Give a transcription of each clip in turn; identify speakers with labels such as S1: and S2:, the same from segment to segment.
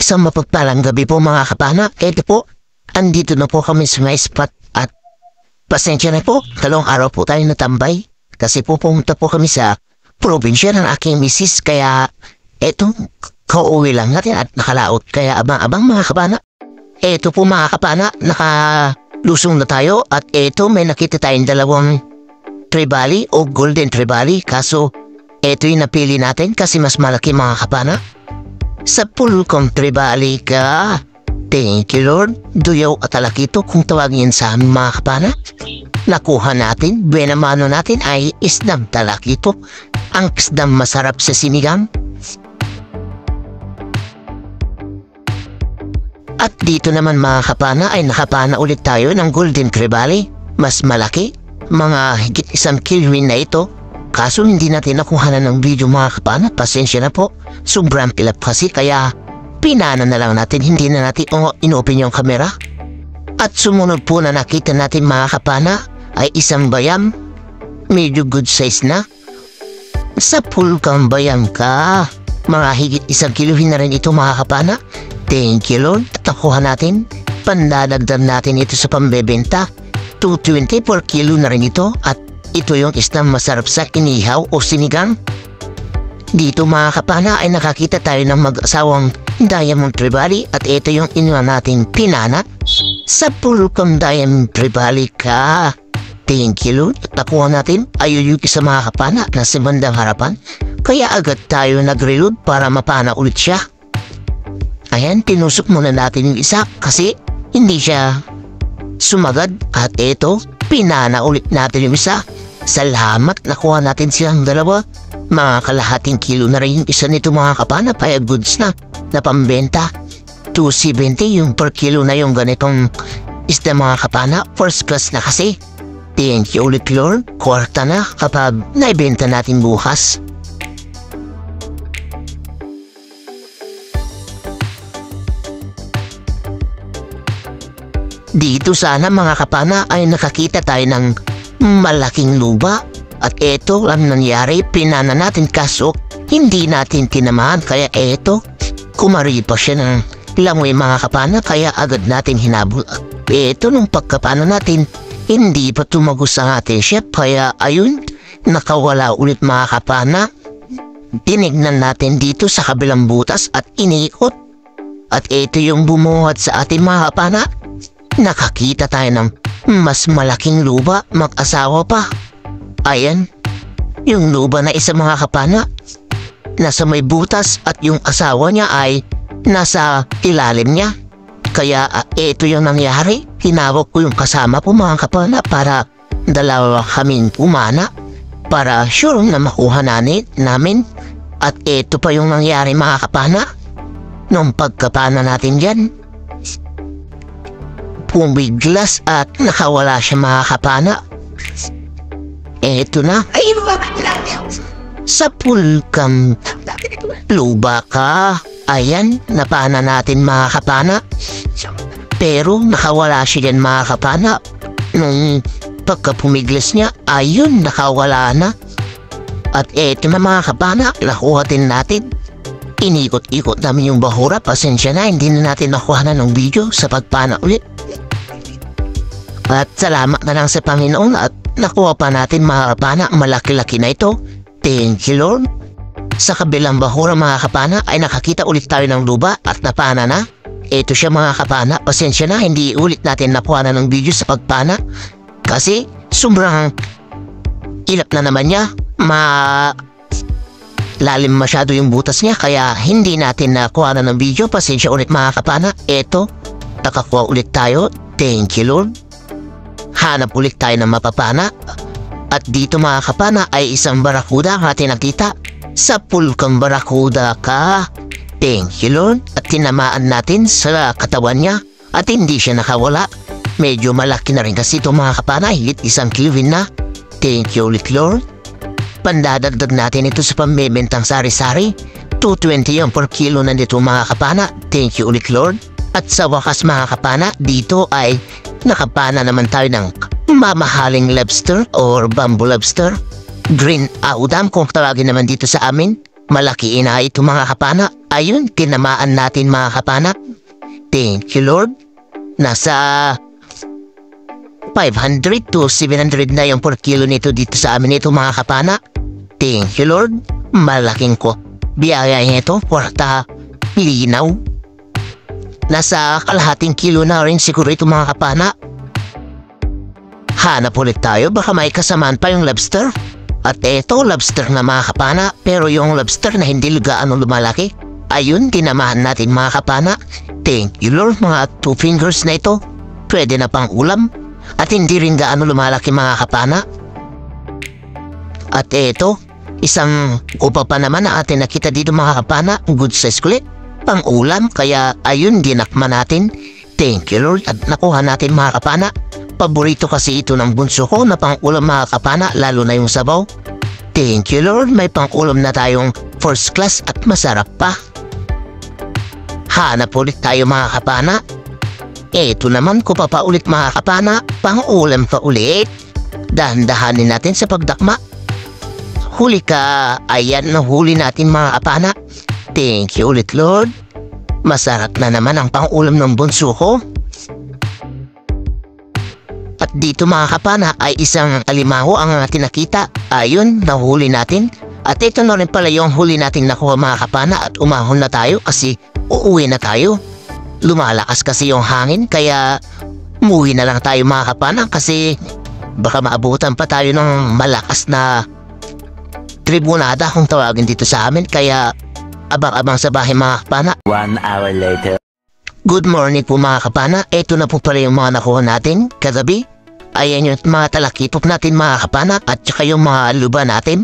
S1: Isang mapagpalang gabi po mga kapana. Ito po, andito na po kami sa may spot at pasensya na po, 2 araw po tayo natambay kasi po pumunta po kami sa probinsya ng aking misis kaya eto, kauwi lang natin at nakalaot kaya abang-abang mga kapana. Eto po mga kapana, nakalusong na tayo at eto may nakita tayong dalawang tribali o golden tribali kaso eto yung napili natin kasi mas malaki mga kapana. Sa pulkong tribali ka. Thank you Lord. Duyaw at alakito kung tawagin sa aming mga kapana. Nakuha natin, benamano natin ay isdam talakito. Ang isdam masarap sa sinigang. At dito naman mga kapana ay nakapana ulit tayo ng golden tribali. Mas malaki, mga higit 1 kilo na ito. Kaso hindi natin nakuha ng video mga kapana, pasensya na po. Sobrang pilap kasi kaya pinana na lang natin, hindi na natin inopen yung camera. At sumunod po na nakita natin mga kapana ay isang bayam. Medyo good size na. Sa pulkang bayam ka. Mga higit 1 kilo na rin ito mga kapana. Thank you Lord. At nakuha natin, pandadagdag natin ito sa pambebenta. 220 per kilo na rin ito at ito yung isdang masarap sa inihaw o sinigang. Dito mga kapana ay nakakita tayo ng mag-asawang diamond tribali at ito yung inuwa natin pinana. Sa pulkong diamond tribali ka. Thank you Lord. At nakuha natin ayuyuki sa mga kapana na sa bandang harapan. Kaya agad tayo nag-reload para mapana ulit siya. Ayan, tinusok muna natin yung isa kasi hindi siya sumagad at ito, pinana ulit natin yung isa. Salamat, nakuha natin silang dalawa. Mga kalahating kilo na rin yung isa nito mga kapana, kaya goods na pambenta. 270 yung per kilo na yung ganitong isda mga kapana, first class na kasi. Thank you ulit Lord, kwarta na kapag naibenta natin bukas. Dito sana mga kapana ay nakakita tayo ng malaking luba. At eto ang nangyari, pinana natin kaso hindi natin tinamaan. Kaya eto, kumari pa siya ng langoy mga kapana kaya agad natin hinabol. At eto nung pagkapana natin, hindi pa tumagos ang ating chef. Kaya ayun, nakawala ulit mga kapana. Tinignan natin dito sa kabilang butas at iniikot. At eto yung bumuhat sa ating mga kapana. Nakakita tayo ng mas malaking luba, mag-asawa pa. Ayan, yung luba na isa mga kapana, nasa may butas at yung asawa niya ay nasa ilalim niya. Kaya ito yung nangyari, tinawag ko yung kasama ko mga kapana para dalawa kaming pumana para sure na makuha namin. At ito pa yung nangyari mga kapana, nung pagkapana natin dyan. Pumiglas at nakawala siya mga kapana. Eto na. Sa pulkang luba ka. Ayan, napana natin mga kapana. Pero nakawala siya dyan mga kapana. Nung pagkapumiglas niya, ayun, nakawala na. At eto na mga kapana, nakuha din natin. Inikot-ikot namin yung bahura. Pasensya na, hindi na natin nakuha na ng video sa pagpana ulit. At salamat na lang sa Panginoon at nakuha pa natin mga kapana ang malaki-laki na ito. Thank you Lord. Sa kabilang bahura mga kapana ay nakakita ulit tayo ng luba at napana na. Ito siya mga kapana. Pasensya na, hindi ulit natin nakuha na ng video sa pagpana. Kasi sobrang ilap na naman niya. Lalim masyado yung butas niya kaya hindi natin nakuha na ng video. Pasensya ulit mga kapana. Ito, nakakuha ulit tayo. Thank you Lord. Hanap ulit tayo ng mapapana. At dito mga kapana ay isang barakuda ang ating nakita. Sa pulkang barakuda ka. Thank you Lord. At tinamaan natin sa katawan niya. At hindi siya nakawala. Medyo malaki na rin kasi ito mga kapana. Higit 1 kilo na. Thank you ulit Lord. Pandadagdag natin ito sa pambebentang sari-sari. 220 yung per kilo na dito mga kapana. Thank you ulit Lord. At sa wakas mga kapana, dito ay nakapana naman tayo ng mamahaling lobster or bamboo lobster. Green Audam kung tawagin naman dito sa amin. Malaki na ito mga kapana. Ayun, tinamaan natin mga kapana. Thank you Lord. Nasa 500 to 700 na yung per kilo nito dito sa amin ito mga kapana. Thank you Lord. Malaking ko. Biyaya nito, porta linaw. Nasa kalahating kilo na rin siguro ito mga kapana. Hanap ulit tayo, baka may kasamaan pa yung lobster. At eto, lobster na mga kapana, pero yung lobster na hindi gaano lumalaki. Ayun, tinamahan natin mga kapana. Thank you Lord, mga 2 fingers na ito. Pwede na pang ulam. At hindi rin gaano lumalaki mga kapana. At eto, isang upa pa naman na atin nakita dito mga kapana. Good size kulit, pang ulam, kaya ayun, dinakma natin. Thank you Lord, at nakuha natin mga kapana. Paborito kasi ito ng bunso ko na pang-ulam mga kapana, lalo na yung sabaw. Thank you Lord, may pang-ulam na tayong first class at masarap pa. Hanap ulit tayo mga kapana. Eto naman ko pa ulit mga kapana, pang-ulam pa ulit. Dahan-dahanin natin sa pagdakma. Huli ka, ayan na huli natin mga kapana. Thank you ulit Lord. Masarap na naman ang pang-ulam ng bunso ko. At dito mga kapana ay isang alimango ang ating nakita. Ayun, nahuli natin. At ito na rin pala yung huli natin nakuha mga kapana at umahon na tayo kasi uuwi na tayo. Lumalakas kasi yung hangin kaya umuwi na lang tayo mga kapana kasi baka maabutan pa tayo ng malakas na tribunada kung tawagin dito sa amin. Kaya abang-abang sa bahay mga kapana.
S2: 1 hour later.
S1: Good morning po mga kapana. Ito na po pala yung mga nakuha natin kagabi. Ayan yung mga talakitop natin mga kapana at saka yung mga luba natin.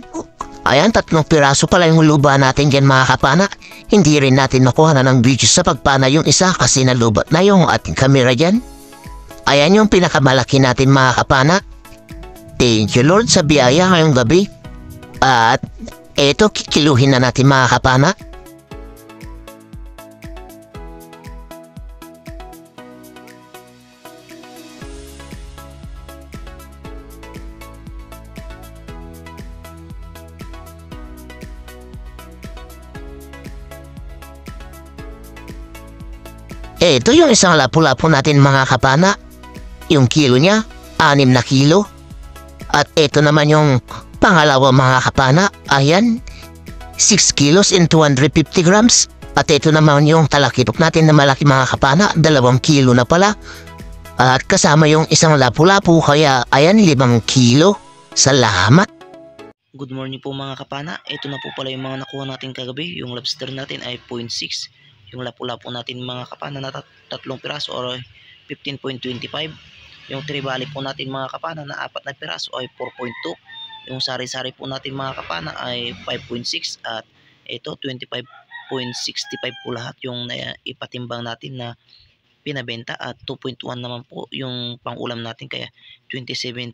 S1: Ayan, 3 piraso pala yung luba natin dyan mga kapana. Hindi rin natin nakuha na ng video sa pagpana yung isa kasi nalubat na yung ating kamera dyan. Ayan yung pinakamalaki natin mga kapana. Thank you Lord sa biyaya ngayong gabi. At eto, kikiluhin na natin mga kapana. Ito yung isang lapu-lapu natin mga kapana. Yung kilo niya, 6 na kilo. At ito naman yung pangalawa mga kapana. Ayan, 6 kilos and 250 grams. At ito naman yung talakitop natin na malaki mga kapana. 2 kilo na pala. At kasama yung isang lapu-lapu kaya ayan 5 kilo. Salamat.
S3: Good morning po mga kapana. Ito na po pala yung mga nakuha natin kagabi. Yung lobster natin ay 0.6. Yung lapu-lapu natin mga kapana na 3 piraso or 15.25. Yung tribali po natin mga kapana na 4 na piraso ay 4.2. Yung sari-sari po natin mga kapana ay 5.6 at ito 25.65 po lahat yung ipatimbang natin na pinabenta at 2.1 naman po yung pang-ulam natin kaya 27.6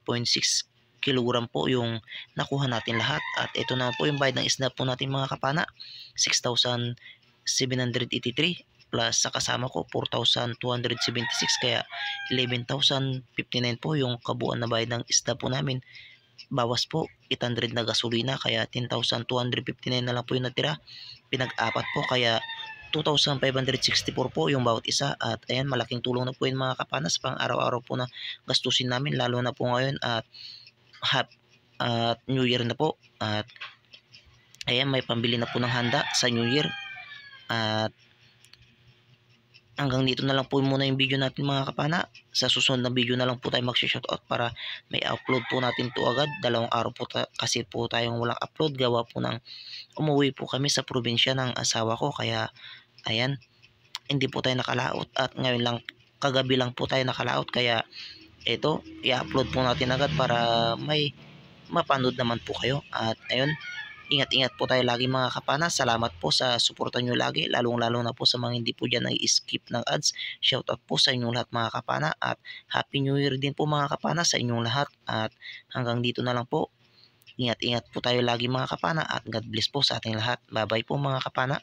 S3: kilogram po yung nakuha natin lahat. At ito na po yung bayad ng isda po natin mga kapana, 6,783 plus sa kasama ko 4,276 kaya 11,059 po yung kabuuan na bayad ng isda po namin. Bawas po 800 na gasolina kaya 10,259 na lang po yung natira. Pinag-apat po kaya 2,564 po yung bawat isa. At ayan, malaking tulong na po yun mga kapanas pang araw-araw po na gastusin namin lalo na po ngayon at New Year na po. At ayan, may pambili na po ng handa sa New Year. At hanggang dito na lang po muna yung video natin mga kapana. Sa susunod na video na lang po tayo mag-shoutout para may upload po natin to agad. 2 araw po kasi po tayong walang upload. Gawa po ng umuwi po kami sa probinsya ng asawa ko. Kaya ayan, hindi po tayo nakalaot. At ngayon lang, kagabi lang po tayo nakalaot. Kaya ito, i-upload po natin agad para may mapanood naman po kayo. At ayun, ingat-ingat po tayo lagi mga kapana. Salamat po sa suporta nyo lagi. Lalong-lalo na po sa mga hindi po dyan nag-skip ng ads. Shoutout po sa inyong lahat mga kapana. At Happy New Year din po mga kapana sa inyong lahat. At hanggang dito na lang po. Ingat-ingat po tayo lagi mga kapana. At God bless po sa ating lahat. Bye-bye po mga kapana.